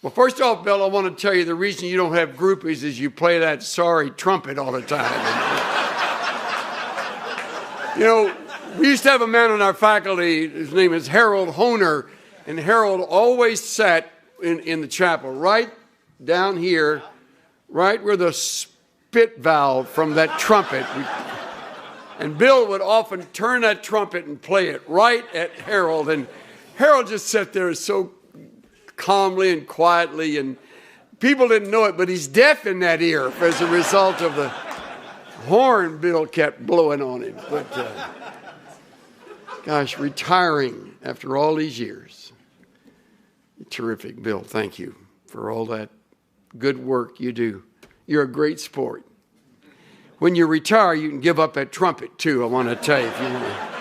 Well, first off, Bill, I want to tell you the reason you don't have groupies is you play that sorry trumpet all the time. You know, we used to have a man on our faculty, his name is Harold Honer, and Harold always sat in the chapel right down here, right where the spit valve from that trumpet. And Bill would often turn that trumpet and play it right at Harold, and Harold just sat there so calmly and quietly, and people didn't know it, but he's deaf in that ear as a result of the horn Bill kept blowing on him. But gosh, retiring after all these years. Terrific, Bill. Thank you for all that good work you do. You're a great sport. When you retire, you can give up that trumpet too, I want to tell you, if you want to.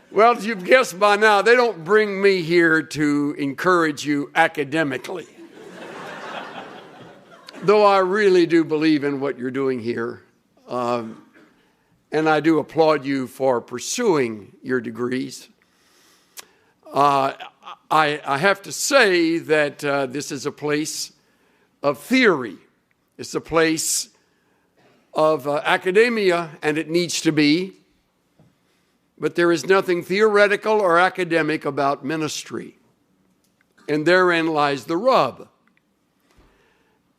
Well, as you've guessed by now, they don't bring me here to encourage you academically. Though I really do believe in what you're doing here. And I do applaud you for pursuing your degrees. I have to say that this is a place of theory. It's a place of academia, and it needs to be. But there is nothing theoretical or academic about ministry. And therein lies the rub.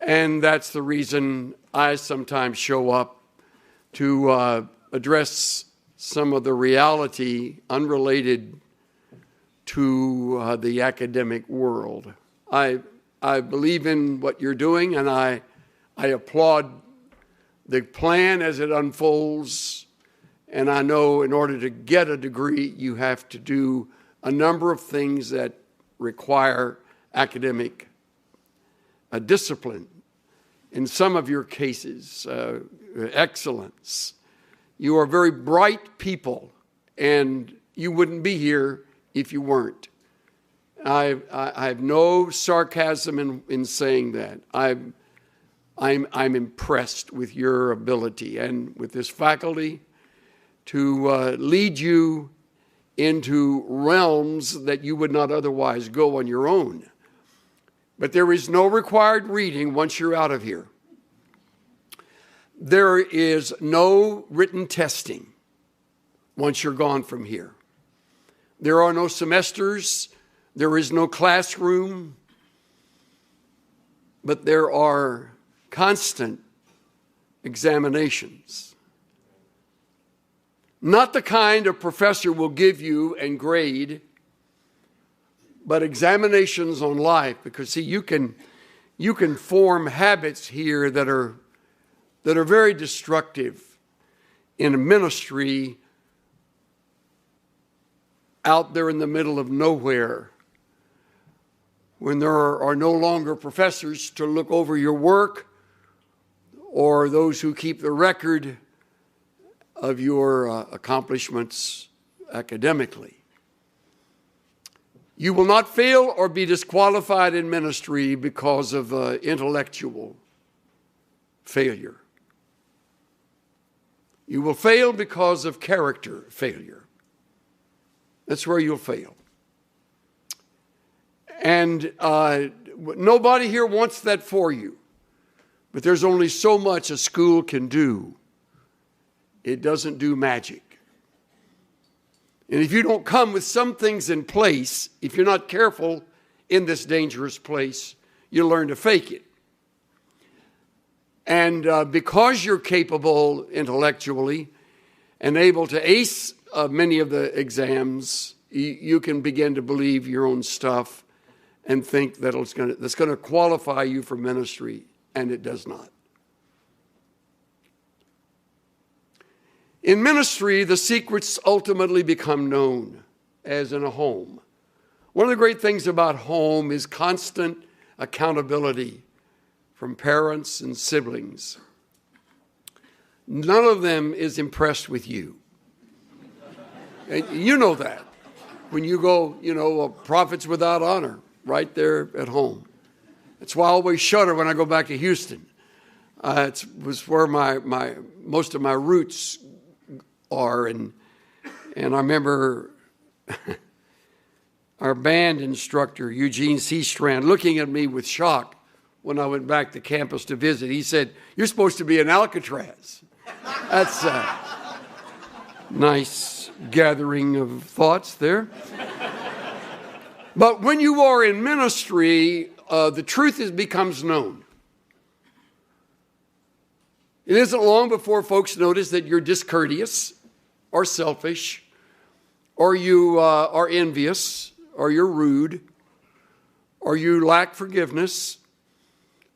And that's the reason I sometimes show up to address some of the reality unrelated to the academic world. I believe in what you're doing, and I applaud the plan as it unfolds. And I know in order to get a degree, you have to do a number of things that require academic discipline. In some of your cases, excellence. You are very bright people, and you wouldn't be here if you weren't. I have no sarcasm in saying that. I'm impressed with your ability and with this faculty to lead you into realms that you would not otherwise go on your own. But there is no required reading once you're out of here. There is no written testing once you're gone from here. There are no semesters. There is no classroom. But there are constant examinations. Not the kind a professor will give you and grade, but examinations on life. Because see, you can form habits here that are very destructive in a ministry out there in the middle of nowhere, when there are no longer professors to look over your work or those who keep the record of your accomplishments academically. You will not fail or be disqualified in ministry because of intellectual failure. You will fail because of character failure. That's where you'll fail. And nobody here wants that for you. But there's only so much a school can do. It doesn't do magic. And if you don't come with some things in place, if you're not careful in this dangerous place, you'll learn to fake it. And because you're capable intellectually and able to ace many of the exams, you can begin to believe your own stuff and think that that's going to qualify you for ministry, and it does not. In ministry, the secrets ultimately become known, as in a home. One of the great things about home is constant accountability from parents and siblings. None of them is impressed with you. And you know that. When you go, prophets without honor, right there at home. That's why I always shudder when I go back to Houston. It was where most of my roots are, and I remember our band instructor, Eugene C. Strand, looking at me with shock when I went back to campus to visit. He said, "You're supposed to be in Alcatraz." That's a nice gathering of thoughts there. But when you are in ministry, the truth becomes known. It isn't long before folks notice that you're discourteous or selfish, or you are envious, or you're rude, or you lack forgiveness,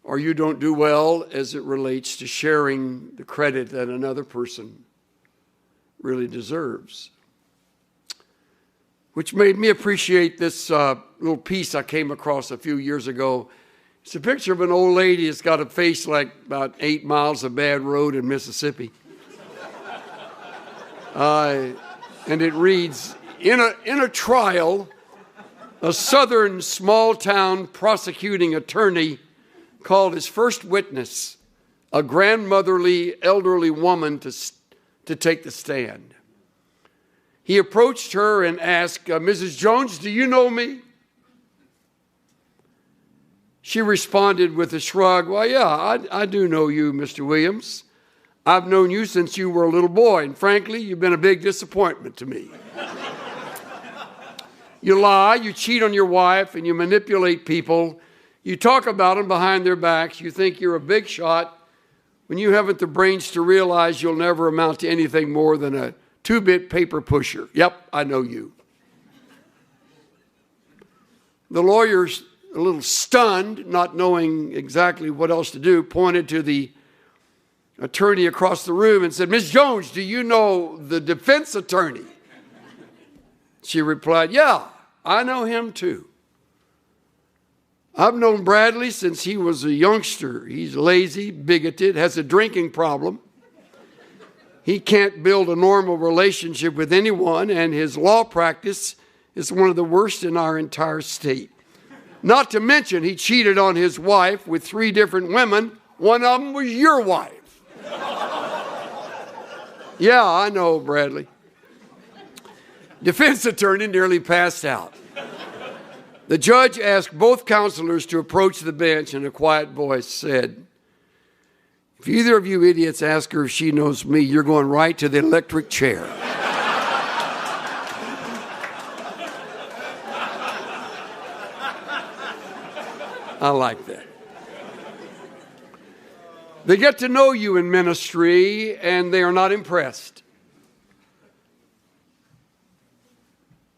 or you don't do well as it relates to sharing the credit that another person really deserves. Which made me appreciate this little piece I came across a few years ago. It's a picture of an old lady that's got a face like about 8 miles of bad road in Mississippi. And it reads, in a trial, a southern small-town prosecuting attorney called his first witness, a grandmotherly, elderly woman, to take the stand. He approached her and asked, "Mrs. Jones, do you know me?" She responded with a shrug, "Well, yeah, I do know you, Mr. Williams. I've known you since you were a little boy, and frankly, you've been a big disappointment to me. You lie, you cheat on your wife, and you manipulate people. You talk about them behind their backs. You think you're a big shot when you haven't the brains to realize you'll never amount to anything more than a 2-bit paper pusher. Yep, I know you." The lawyer's a little stunned, not knowing exactly what else to do, pointed to the attorney across the room and said, "Ms. Jones, do you know the defense attorney?" She replied, "Yeah, I know him too. I've known Bradley since he was a youngster. He's lazy, bigoted, has a drinking problem. He can't build a normal relationship with anyone, and his law practice is one of the worst in our entire state. Not to mention, he cheated on his wife with 3 different women. One of them was your wife." "Yeah, I know, Bradley." Defense attorney nearly passed out. The judge asked both counselors to approach the bench, and a quiet voice said, "If either of you idiots ask her if she knows me, you're going right to the electric chair." I like that. They get to know you in ministry, and they are not impressed.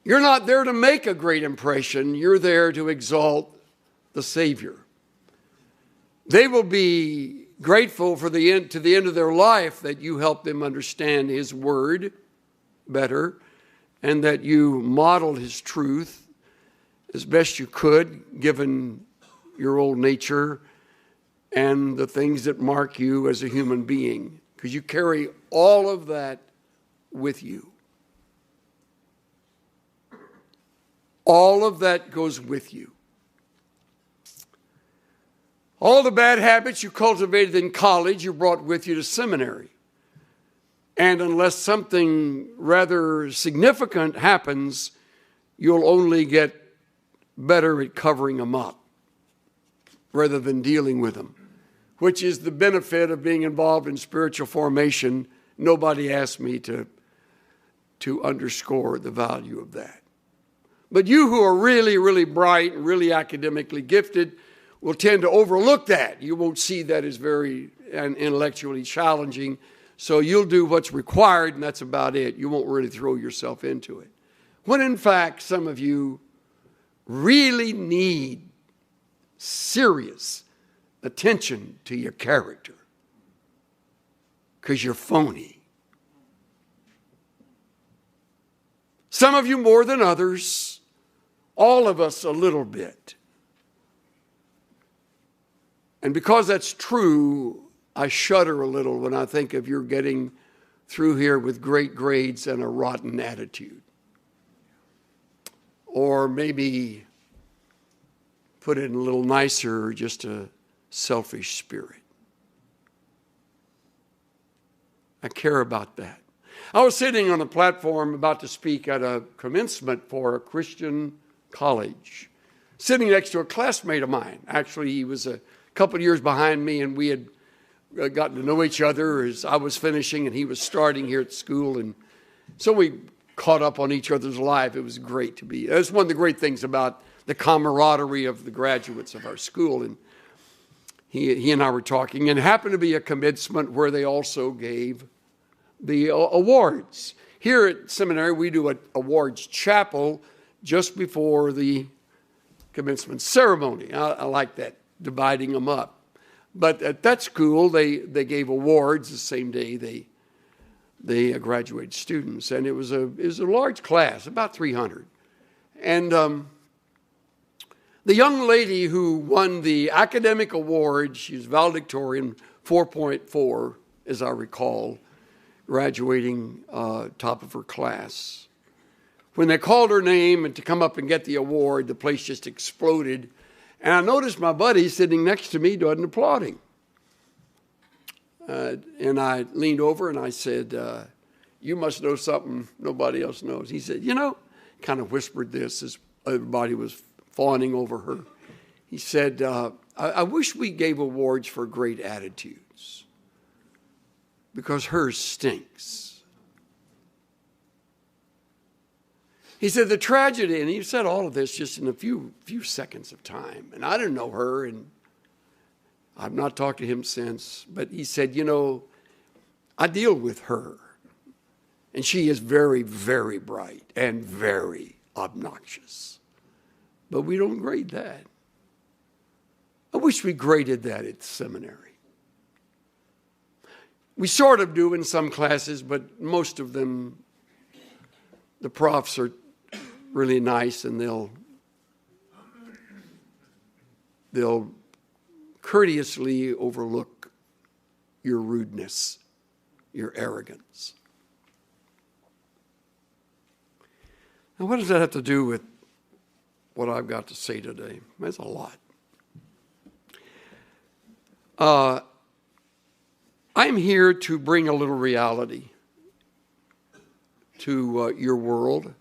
You're not there to make a great impression. You're there to exalt the Savior. They will be grateful to the end of their life that you help them understand His Word better, and that you modeled His truth as best you could, given your old nature and the things that mark you as a human being, because you carry all of that with you. All of that goes with you. All the bad habits you cultivated in college, you brought with you to seminary. And unless something rather significant happens, you'll only get better at covering them up rather than dealing with them, which is the benefit of being involved in spiritual formation. Nobody asked me to underscore the value of that. But you who are really, really bright and really academically gifted will tend to overlook that. You won't see that as very intellectually challenging. So you'll do what's required, and that's about it. You won't really throw yourself into it. When in fact, some of you really need serious attention to your character because you're phony. Some of you more than others, all of us a little bit. And because that's true, I shudder a little when I think of your getting through here with great grades and a rotten attitude. Or maybe, put it a little nicer, just a selfish spirit. I care about that. I was sitting on a platform about to speak at a commencement for a Christian college, sitting next to a classmate of mine. Actually, he was a couple of years behind me, and we had gotten to know each other as I was finishing and he was starting here at school. And so we caught up on each other's life. It was great to be. That's one of the great things about the camaraderie of the graduates of our school. And he and I were talking, and it happened to be a commencement where they also gave the awards. Here at seminary, we do an awards chapel just before the commencement ceremony. I like that, dividing them up. But at that school, they gave awards the same day they graduated students, and it was a large class, about 300. And the young lady who won the academic award, she was valedictorian, 4.4, as I recall, graduating top of her class. When they called her name and to come up and get the award, the place just exploded. And I noticed my buddy sitting next to me wasn't applauding. And I leaned over and I said, you must know something nobody else knows. He said, kind of whispered this as everybody was fawning over her. He said, I wish we gave awards for great attitudes because hers stinks. He said the tragedy, and he said all of this just in a few seconds of time. And I didn't know her, and I've not talked to him since. But he said, I deal with her. And she is very, very bright and very obnoxious. But we don't grade that. I wish we graded that at seminary. We sort of do in some classes, but most of them, the profs are really nice, and they'll courteously overlook your rudeness, your arrogance. Now, what does that have to do with what I've got to say today? There's a lot. I'm here to bring a little reality to your world,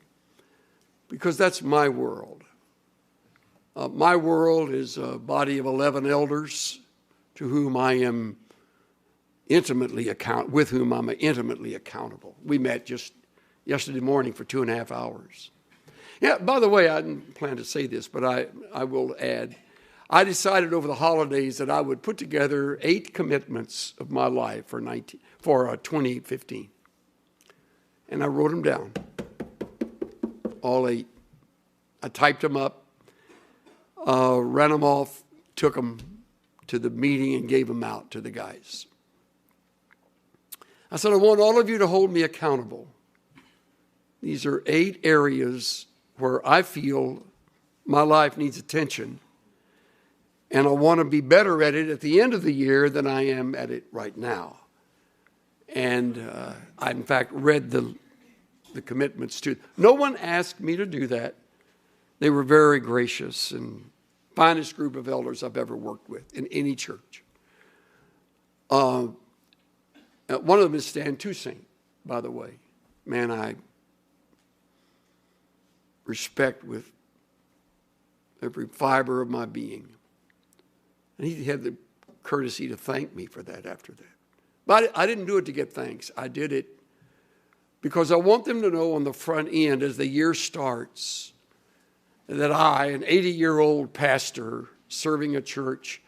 because that's my world. My world is a body of 11 elders to whom I am with whom I'm intimately accountable. We met just yesterday morning for 2.5 hours. Yeah, by the way, I didn't plan to say this, but I will add, I decided over the holidays that I would put together 8 commitments of my life for 2015. And I wrote them down, all 8. I typed them up, ran them off, took them to the meeting and gave them out to the guys. I said, I want all of you to hold me accountable. These are 8 areas where I feel my life needs attention, and I want to be better at it at the end of the year than I am at it right now. And I, in fact, read the commitments to. No one asked me to do that. They were very gracious and finest group of elders I've ever worked with in any church. One of them is Stan Toussaint, by the way. Man, I respect with every fiber of my being. And he had the courtesy to thank me for that after that. But I didn't do it to get thanks. I did it because I want them to know on the front end as the year starts that I, an 80-year-old pastor serving a church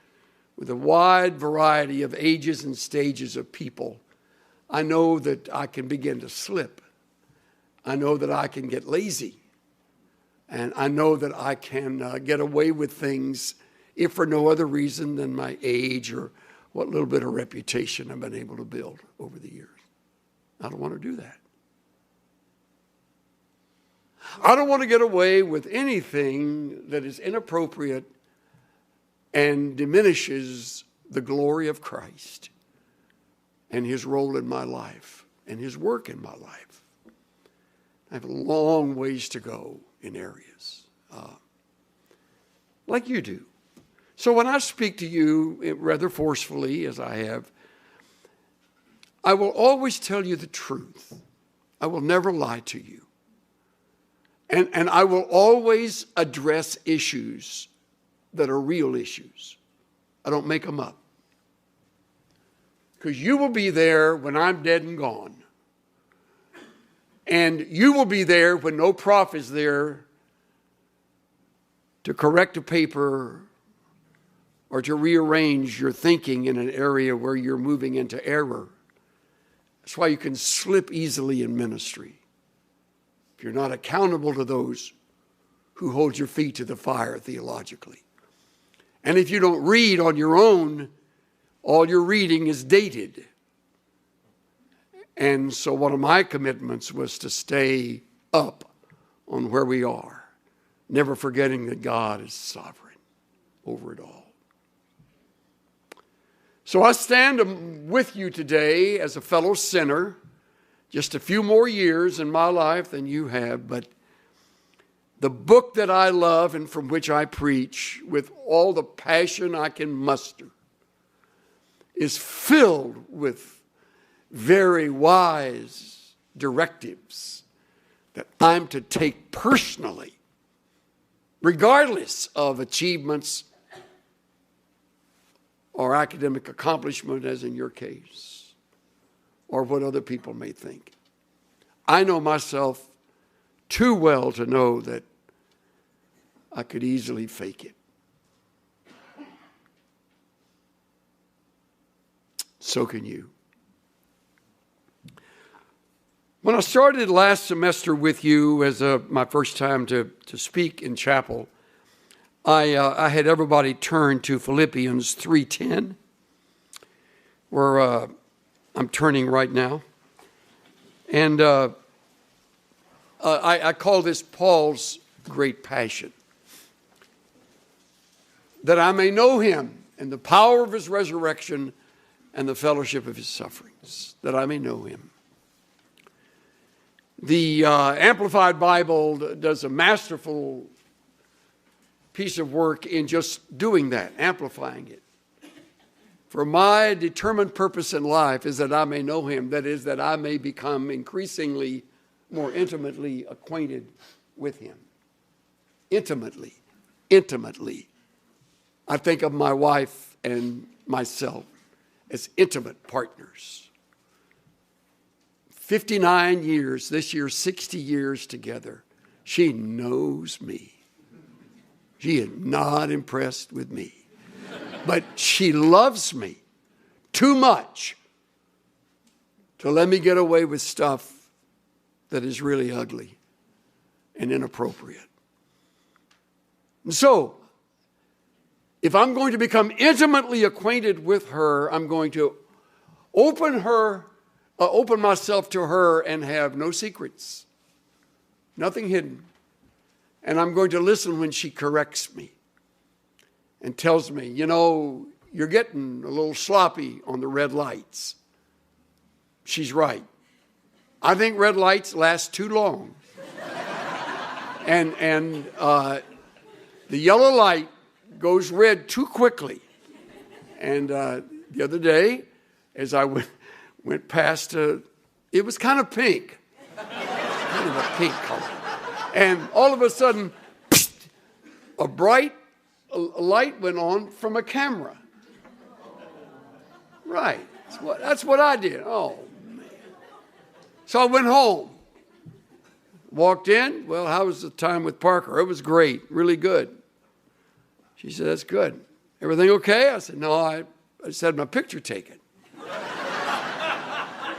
with a wide variety of ages and stages of people, I know that I can begin to slip. I know that I can get lazy. And I know that I can get away with things if for no other reason than my age or what little bit of reputation I've been able to build over the years. I don't want to do that. I don't want to get away with anything that is inappropriate and diminishes the glory of Christ and his role in my life and his work in my life. I have a long ways to go in areas like you do. So when I speak to you rather forcefully, as I have, I will always tell you the truth. I will never lie to you. And I will always address issues that are real issues. I don't make them up. Because you will be there when I'm dead and gone. And you will be there when no prof is there to correct a paper or to rearrange your thinking in an area where you're moving into error. That's why you can slip easily in ministry. If you're not accountable to those who hold your feet to the fire theologically. And if you don't read on your own, all your reading is dated. And so one of my commitments was to stay up on where we are, never forgetting that God is sovereign over it all. So I stand with you today as a fellow sinner, just a few more years in my life than you have, but the book that I love and from which I preach with all the passion I can muster is filled with very wise directives that I'm to take personally, regardless of achievements or academic accomplishment, as in your case, or what other people may think. I know myself too well to know that I could easily fake it. So can you. When I started last semester with you as my first time to speak in chapel, I had everybody turn to Philippians 3:10, where I'm turning right now. And I call this Paul's great passion. That I may know him and the power of his resurrection and the fellowship of his sufferings. That I may know him. The Amplified Bible does a masterful piece of work in just doing that, amplifying it. For my determined purpose in life is that I may know him. That is, that I may become increasingly more intimately acquainted with him. Intimately. I think of my wife and myself as intimate partners. 59 years, this year 60 years together. She knows me. She is not impressed with me. But she loves me too much to let me get away with stuff that is really ugly and inappropriate. And so, if I'm going to become intimately acquainted with her, I'm going to open myself to her and have no secrets, nothing hidden. And I'm going to listen when she corrects me and tells me, you know, you're getting a little sloppy on the red lights. She's right. I think red lights last too long. and the yellow light goes red too quickly. And the other day, as I went past, it was kind of pink. Kind of a pink color. And all of a sudden, a bright light went on from a camera. Right. That's what I did. Oh, man. So I went home. Walked in. Well, how was the time with Parker? It was great. Really good. She said, that's good. Everything okay? I said, no, I just had my picture taken.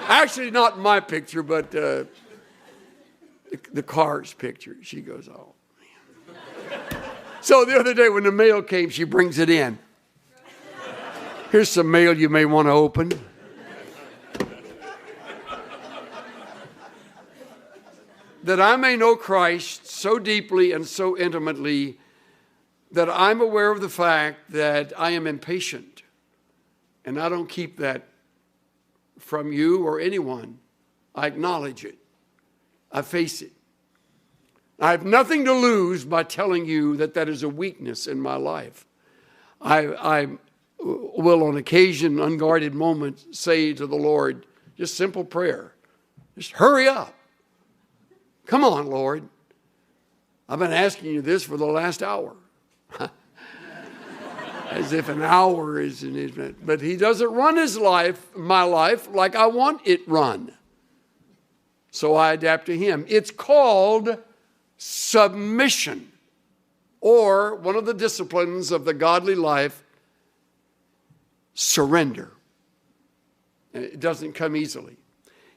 Actually, not my picture, but the car's picture. She goes, oh, man. So the other day when the mail came, she brings it in. Here's some mail you may want to open. That I may know Christ so deeply and so intimately that I'm aware of the fact that I am impatient. And I don't keep that from you or anyone. I acknowledge it. I face it. I have nothing to lose by telling you that that is a weakness in my life. I will on occasion, unguarded moments, say to the Lord, just simple prayer, just hurry up. Come on, Lord. I've been asking you this for the last hour. As if an hour is in his minute. But he doesn't run his life, my life, like I want it run. So I adapt to him. It's called submission, or one of the disciplines of the godly life, surrender. It doesn't come easily.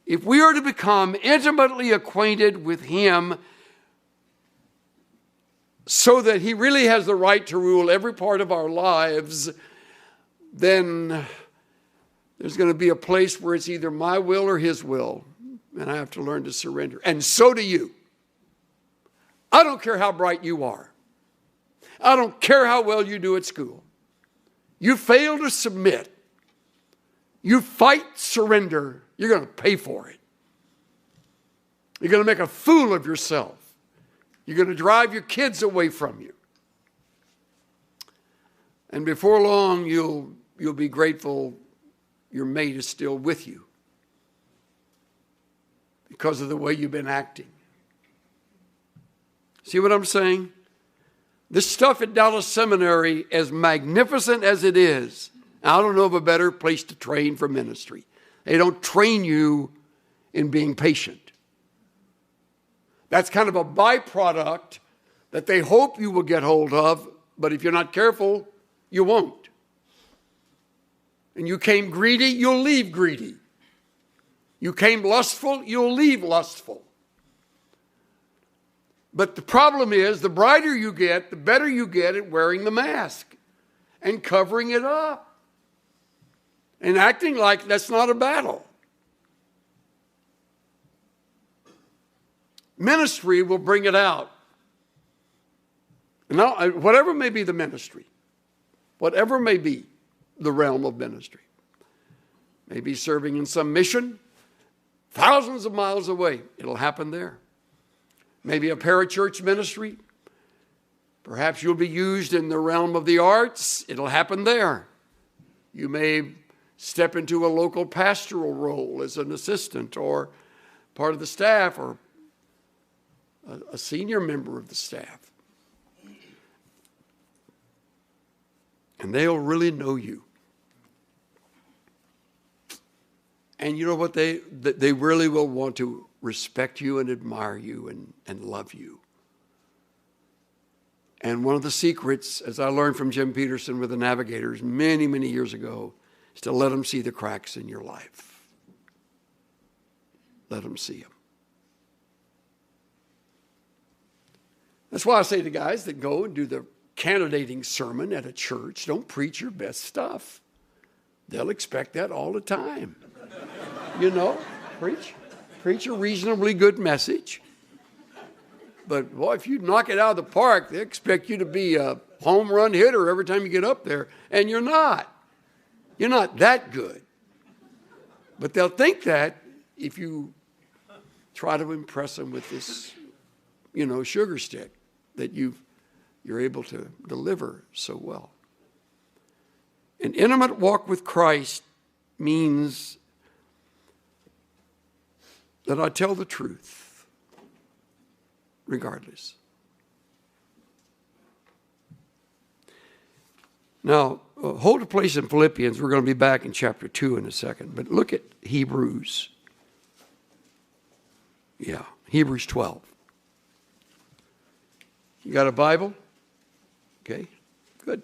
If we are to become intimately acquainted with him so that he really has the right to rule every part of our lives, then there's going to be a place where it's either my will or his will, and I have to learn to surrender. And so do you. I don't care how bright you are. I don't care how well you do at school. You fail to submit. You fight surrender. You're going to pay for it. You're going to make a fool of yourself. You're going to drive your kids away from you. And before long, you'll be grateful your mate is still with you because of the way you've been acting. See what I'm saying? This stuff at Dallas Seminary, as magnificent as it is, I don't know of a better place to train for ministry. They don't train you in being patient. That's kind of a byproduct that they hope you will get hold of, but if you're not careful, you won't. And you came greedy, you'll leave greedy. You came lustful, you'll leave lustful. But the problem is, the brighter you get, the better you get at wearing the mask and covering it up and acting like that's not a battle. Ministry will bring it out. Now, whatever may be the ministry, whatever may be the realm of ministry, maybe serving in some mission thousands of miles away, it'll happen there. Maybe a parachurch ministry, perhaps you'll be used in the realm of the arts, it'll happen there. You may step into a local pastoral role as an assistant or part of the staff or a senior member of the staff. And they'll really know you. And you know what? They really will want to respect you and admire you and love you. And one of the secrets, as I learned from Jim Peterson with the Navigators many, many years ago, is to let them see the cracks in your life. Let them see them. That's why I say to guys that go and do the candidating sermon at a church, don't preach your best stuff. They'll expect that all the time. You know, preach a reasonably good message. But boy, if you knock it out of the park, they expect you to be a home run hitter every time you get up there. And you're not. You're not that good. But they'll think that if you try to impress them with this, sugar stick that you're able to deliver so well. An intimate walk with Christ means that I tell the truth, regardless. Now, hold a place in Philippians. We're going to be back in chapter 2 in a second. But look at Hebrews. Yeah, Hebrews 12. You got a Bible? Okay, good.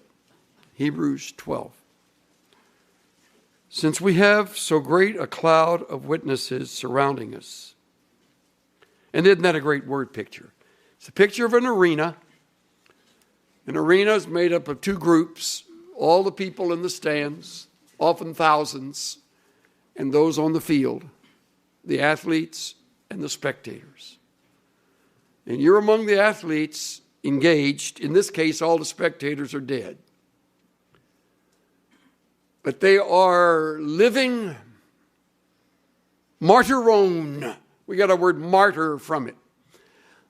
Hebrews 12. Since we have so great a cloud of witnesses surrounding us. And isn't that a great word picture? It's a picture of an arena. An arena is made up of two groups, all the people in the stands, often thousands, and those on the field, the athletes and the spectators. And you're among the athletes engaged. In this case, all the spectators are dead. But they are living martyrone. We got a word martyr from it.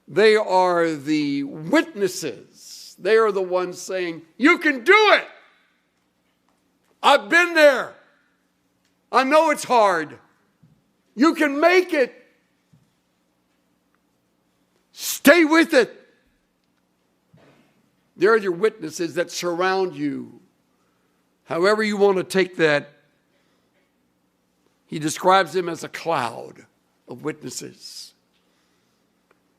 They are the witnesses. They are the ones saying, you can do it. I've been there. I know it's hard. You can make it. Stay with it. They're your witnesses that surround you. However you want to take that, he describes them as a cloud of witnesses.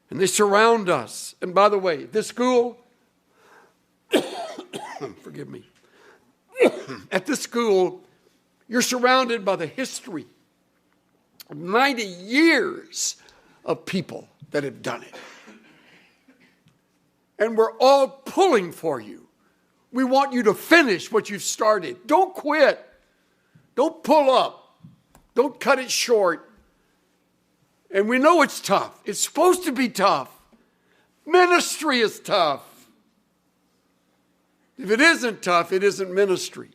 And they surround us. And by the way, this school, forgive me, at this school, you're surrounded by the history of 90 years of people that have done it. And we're all pulling for you. We want you to finish what you've started. Don't quit. Don't pull up. Don't cut it short. And we know it's tough. It's supposed to be tough. Ministry is tough. If it isn't tough, it isn't ministry.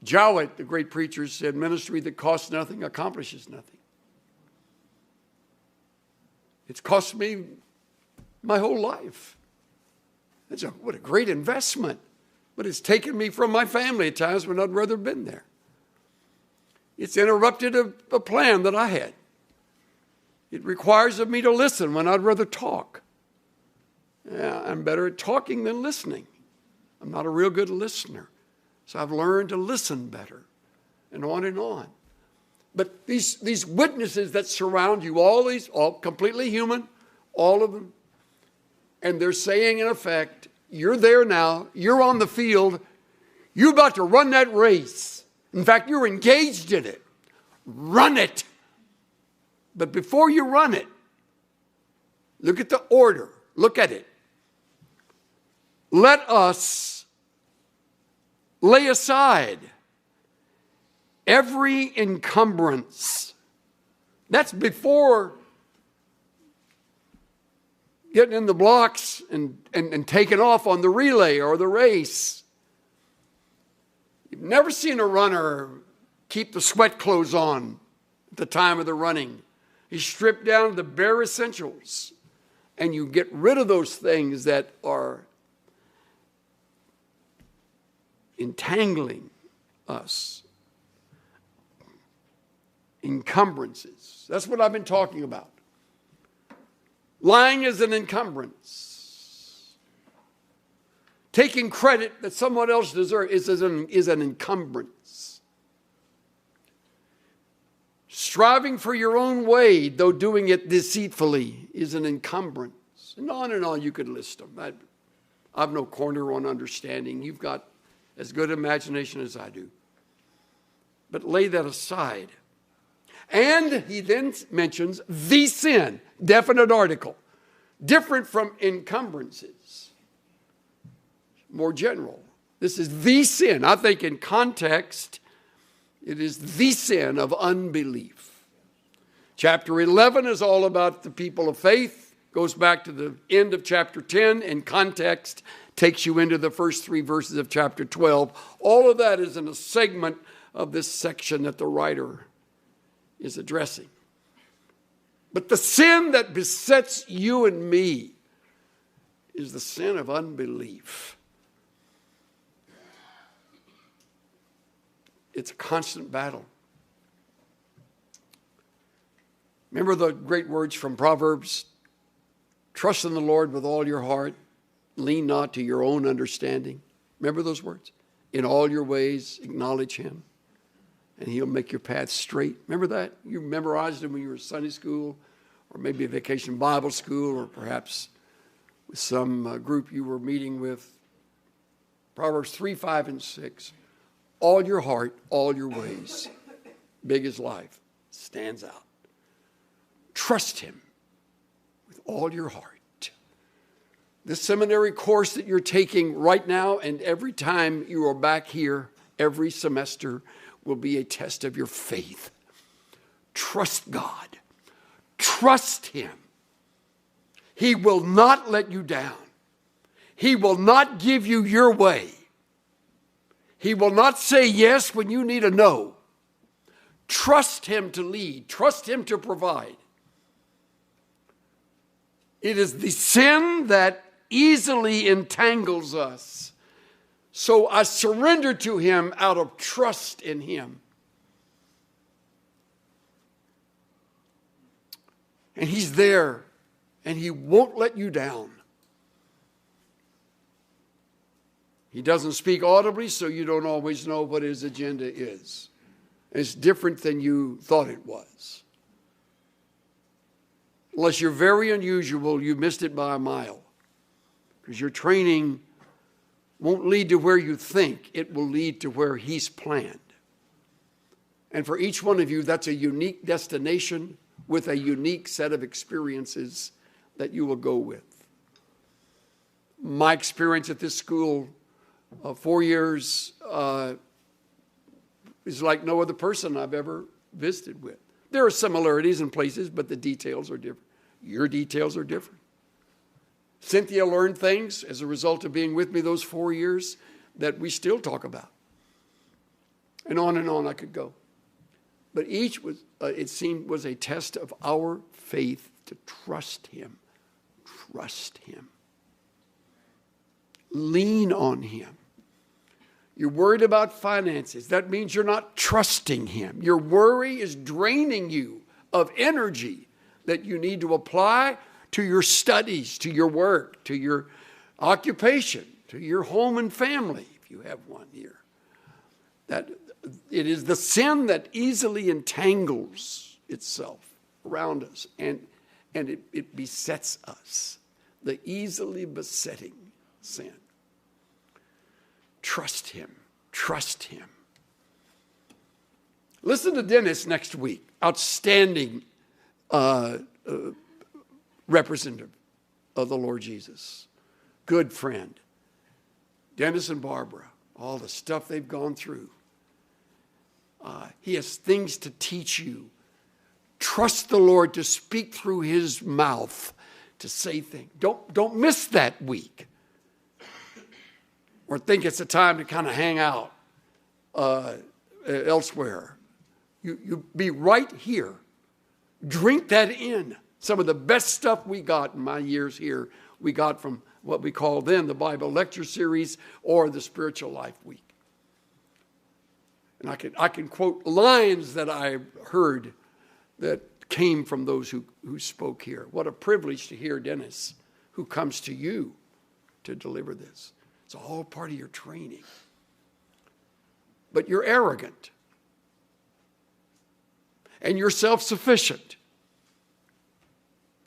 Jowett, the great preacher, said, ministry that costs nothing accomplishes nothing. It's cost me my whole life. What a great investment. But it's taken me from my family at times when I'd rather have been there. It's interrupted a plan that I had. It requires of me to listen when I'd rather talk. Yeah, I'm better at talking than listening. I'm not a real good listener. So I've learned to listen better, and on and on. But these witnesses that surround you, all completely human, all of them, and they're saying in effect, you're there now, you're on the field, you're about to run that race. In fact, you're engaged in it. Run it. But before you run it, look at the order. Look at it. Let us lay aside every encumbrance. That's before getting in the blocks and taking off on the relay or the race. You've never seen a runner keep the sweat clothes on at the time of the running. He's stripped down to the bare essentials. And you get rid of those things that are entangling us. Encumbrances. That's what I've been talking about. Lying is an encumbrance. Taking credit that someone else deserves is an encumbrance. Striving for your own way, though doing it deceitfully, is an encumbrance. And on you could list them. I've no corner on understanding. You've got as good imagination as I do. But lay that aside. And he then mentions the sin, definite article, different from encumbrances, more general. This is the sin. I think in context, it is the sin of unbelief. Chapter 11 is all about the people of faith, goes back to the end of chapter 10, and context takes you into the first 3 verses of chapter 12. All of that is in a segment of this section that the writer is addressing. But the sin that besets you and me is the sin of unbelief. It's a constant battle. Remember the great words from Proverbs? Trust in the Lord with all your heart. Lean not to your own understanding. Remember those words? In all your ways, acknowledge him, and he'll make your path straight. Remember that? You memorized them when you were in Sunday school, or maybe a vacation Bible school, or perhaps with some group you were meeting with. Proverbs 3, 5, and 6. All your heart, all your ways. Big as life. Stands out. Trust him with all your heart. This seminary course that you're taking right now and every time you are back here, every semester, will be a test of your faith. Trust God. Trust him. He will not let you down. He will not give you your way. He will not say yes when you need a no. Trust him to lead. Trust him to provide. It is the sin that easily entangles us. So I surrender to him out of trust in him. And he's there and he won't let you down. He doesn't speak audibly, so you don't always know what his agenda is. It's different than you thought it was. Unless you're very unusual, you missed it by a mile. Because your training won't lead to where you think. It will lead to where he's planned. And for each one of you, that's a unique destination with a unique set of experiences that you will go with. My experience at this school, 4 years, is like no other person I've ever visited with. There are similarities in places, but the details are different. Your details are different. Cynthia learned things as a result of being with me those 4 years that we still talk about. And on I could go. But each was, it seemed, was a test of our faith to trust him. Trust him. Lean on him. You're worried about finances. That means you're not trusting him. Your worry is draining you of energy that you need to apply to your studies, to your work, to your occupation, to your home and family, if you have one here. That it is the sin that easily entangles itself around us, and it besets us. The easily besetting sin. Trust him. Trust him. Listen to Dennis next week. Outstanding representative of the Lord Jesus. Good friend. Dennis and Barbara, all the stuff they've gone through. He has things to teach you. Trust the Lord to speak through his mouth, to say things. Don't miss that week. Or think it's a time to kind of hang out elsewhere. You be right here. Drink that in. Some of the best stuff we got in my years here, we got from what we call then the Bible Lecture Series or the Spiritual Life Week. And I can quote lines that I heard that came from those who spoke here. What a privilege to hear Dennis, who comes to you to deliver this. It's all part of your training. But you're arrogant. And you're self-sufficient.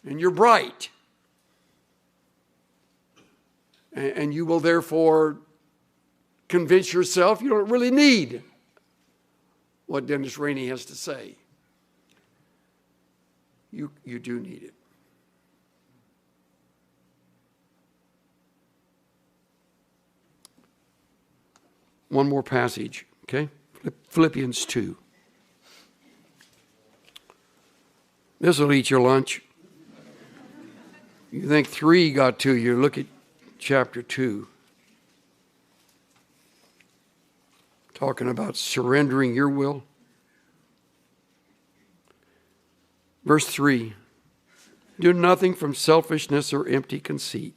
And you're bright. And you will therefore convince yourself you don't really need what Dennis Rainey has to say. You do need it. One more passage, okay? Philippians 2. This will eat your lunch. You think 3 got to you. Look at chapter 2. Talking about surrendering your will. Verse 3. Do nothing from selfishness or empty conceit.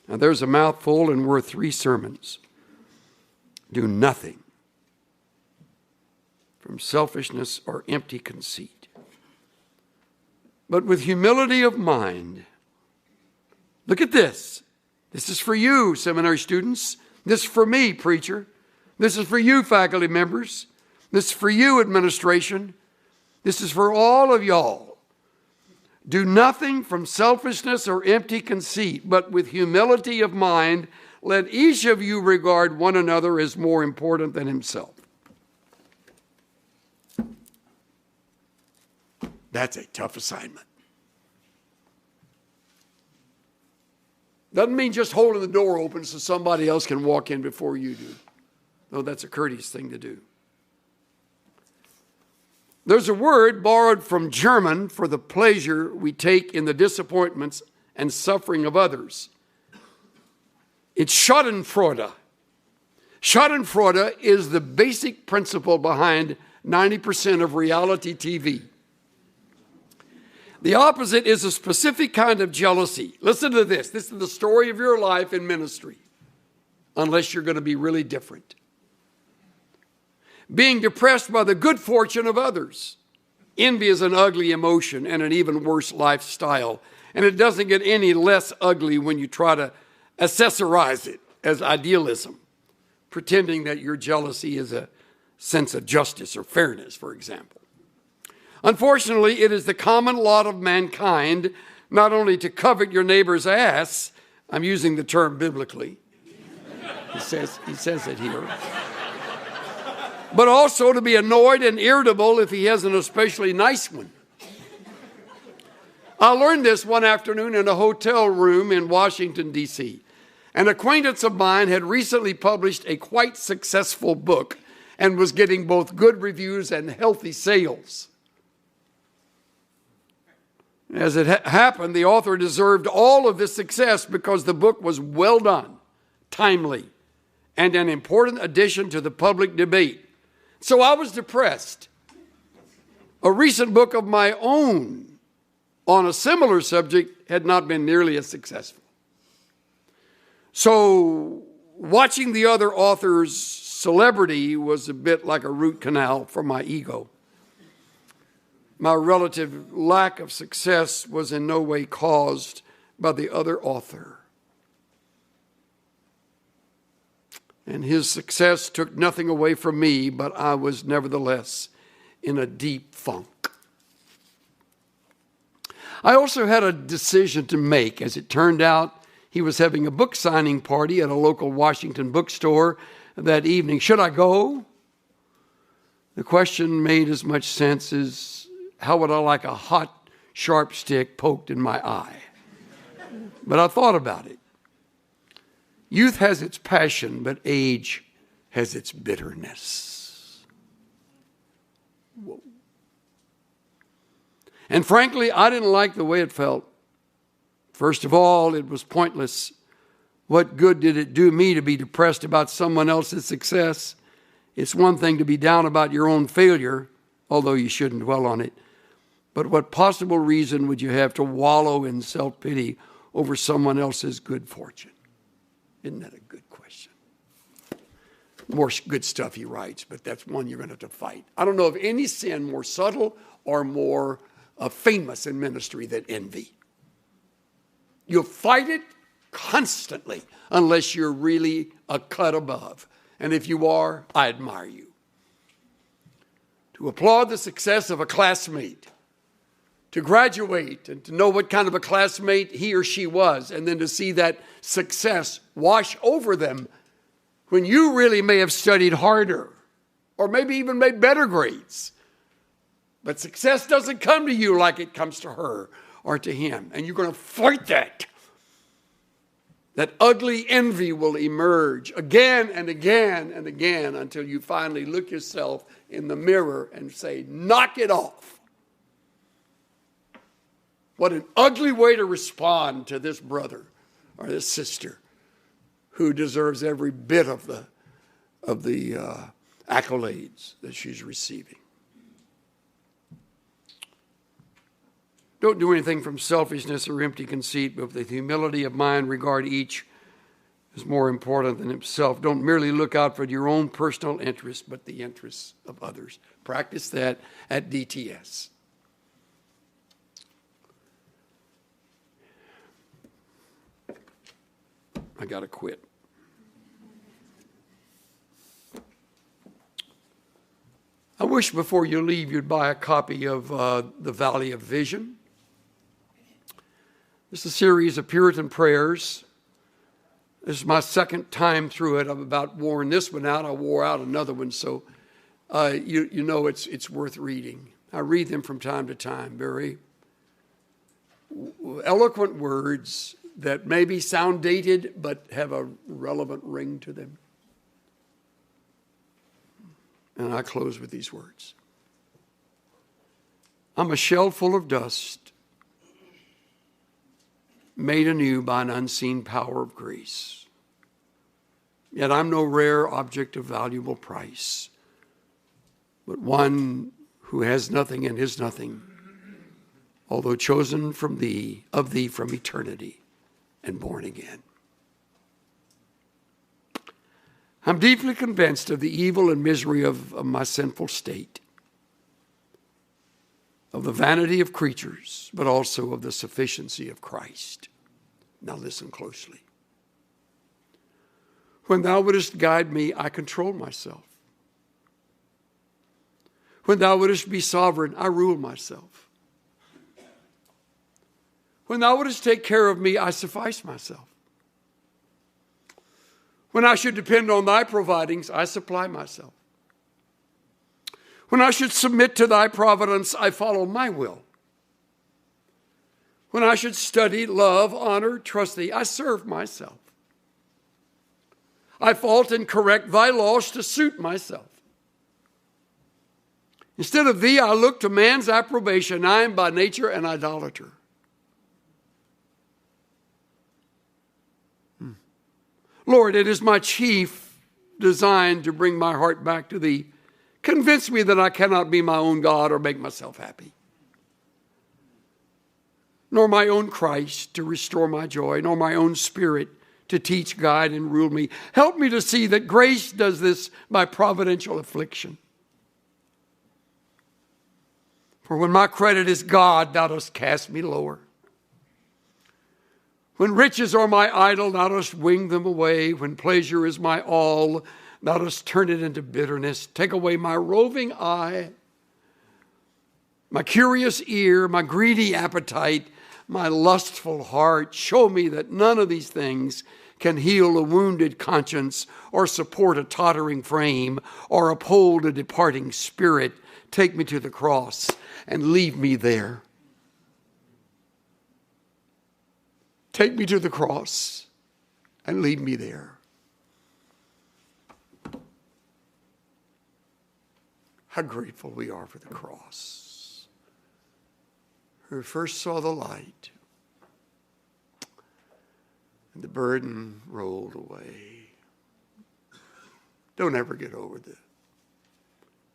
Now there's a mouthful and worth 3 sermons. Do nothing from selfishness or empty conceit, but with humility of mind. Look at this. This is for you, seminary students. This is for me, preacher. This is for you, faculty members. This is for you, administration. This is for all of y'all. Do nothing from selfishness or empty conceit, but with humility of mind, let each of you regard one another as more important than himself. That's a tough assignment. Doesn't mean just holding the door open so somebody else can walk in before you do. Though that's a courteous thing to do. There's a word borrowed from German for the pleasure we take in the disappointments and suffering of others. It's Schadenfreude. Schadenfreude is the basic principle behind 90% of reality TV. The opposite is a specific kind of jealousy. Listen to this. This is the story of your life in ministry, unless you're going to be really different. Being depressed by the good fortune of others. Envy is an ugly emotion and an even worse lifestyle. And it doesn't get any less ugly when you try to accessorize it as idealism, pretending that your jealousy is a sense of justice or fairness, for example. Unfortunately, it is the common lot of mankind not only to covet your neighbor's ass, I'm using the term biblically, he says it here, but also to be annoyed and irritable if he has an especially nice one. I learned this one afternoon in a hotel room in Washington, D.C. An acquaintance of mine had recently published a quite successful book and was getting both good reviews and healthy sales. As it happened, the author deserved all of this success because the book was well done, timely, and an important addition to the public debate. So I was depressed. A recent book of my own on a similar subject had not been nearly as successful. So watching the other author's celebrity was a bit like a root canal for my ego. My relative lack of success was in no way caused by the other author. And his success took nothing away from me, but I was nevertheless in a deep funk. I also had a decision to make. As it turned out, he was having a book signing party at a local Washington bookstore that evening. Should I go? The question made as much sense as how would I like a hot, sharp stick poked in my eye? But I thought about it. Youth has its passion, but age has its bitterness. Whoa. And frankly, I didn't like the way it felt. First of all, it was pointless. What good did it do me to be depressed about someone else's success? It's one thing to be down about your own failure, although you shouldn't dwell on it. But what possible reason would you have to wallow in self-pity over someone else's good fortune? Isn't that a good question? More good stuff he writes, but that's one you're going to have to fight. I don't know of any sin more subtle or more famous in ministry than envy. You'll fight it constantly unless you're really a cut above. And if you are, I admire you. To applaud the success of a classmate, to graduate and to know what kind of a classmate he or she was, and then to see that success wash over them when you really may have studied harder or maybe even made better grades. But success doesn't come to you like it comes to her or to him, and you're going to fight that. That ugly envy will emerge again and again and again until you finally look yourself in the mirror and say, knock it off. What an ugly way to respond to this brother or this sister who deserves every bit of the accolades that she's receiving. Don't do anything from selfishness or empty conceit, but with humility of mind, regard each as more important than himself. Don't merely look out for your own personal interests, but the interests of others. Practice that at DTS. I got to quit. I wish before you leave you'd buy a copy of The Valley of Vision. It's a series of Puritan prayers. This is my second time through it. I've about worn this one out. I wore out another one, so you know it's worth reading. I read them from time to time. Very eloquent words that maybe sound dated but have a relevant ring to them. And I close with these words. I'm a shell full of dust, made anew by an unseen power of grace. Yet I'm no rare object of valuable price, but one who has nothing and is nothing, although chosen from thee, of thee from eternity, and born again. I'm deeply convinced of the evil and misery of my sinful state. of the vanity of creatures, but also of the sufficiency of Christ. Now listen closely. When thou wouldest guide me, I control myself. When thou wouldest be sovereign, I rule myself. When thou wouldest take care of me, I suffice myself. When I should depend on thy providings, I supply myself. When I should submit to thy providence, I follow my will. When I should study, love, honor, trust thee, I serve myself. I fault and correct thy laws to suit myself. Instead of thee, I look to man's approbation. I am by nature an idolater. Lord, it is my chief design to bring my heart back to thee. Convince me that I cannot be my own God or make myself happy, nor my own Christ to restore my joy, nor my own Spirit to teach, guide, and rule me. Help me to see that grace does this by providential affliction. For when my credit is God, thou dost cast me lower. When riches are my idol, thou dost wing them away. When pleasure is my all, thou dost turn it into bitterness. Take away my roving eye, my curious ear, my greedy appetite, my lustful heart. Show me that none of these things can heal a wounded conscience or support a tottering frame or uphold a departing spirit. Take me to the cross and leave me there. Take me to the cross and leave me there. How grateful we are for the cross. Who first saw the light and the burden rolled away. Don't ever get over the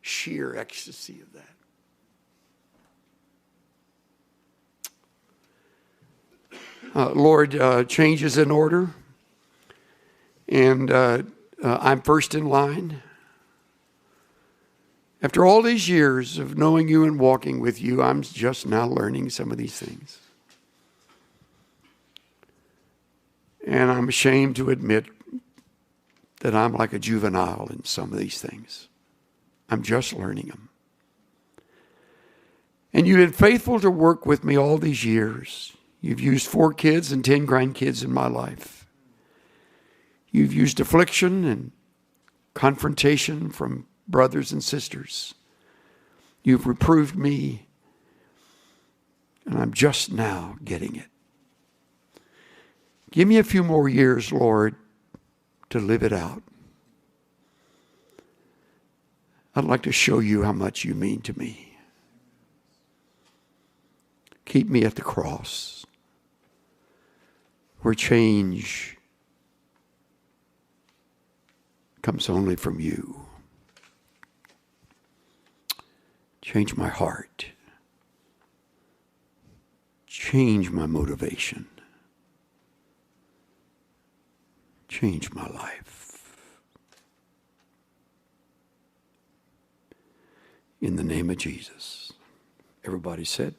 sheer ecstasy of that. Lord, change is in order, and I'm first in line. After all these years of knowing you and walking with you, I'm just now learning some of these things. And I'm ashamed to admit that I'm like a juvenile in some of these things. I'm just learning them. And you've been faithful to work with me all these years. You've used 4 kids and 10 grandkids in my life. You've used affliction and confrontation from brothers and sisters. You've reproved me, and I'm just now getting it. Give me a few more years, Lord, to live it out. I'd like to show you how much you mean to me. Keep me at the cross, where change comes only from you. Change my heart. Change my motivation. Change my life. In the name of Jesus. Everybody said,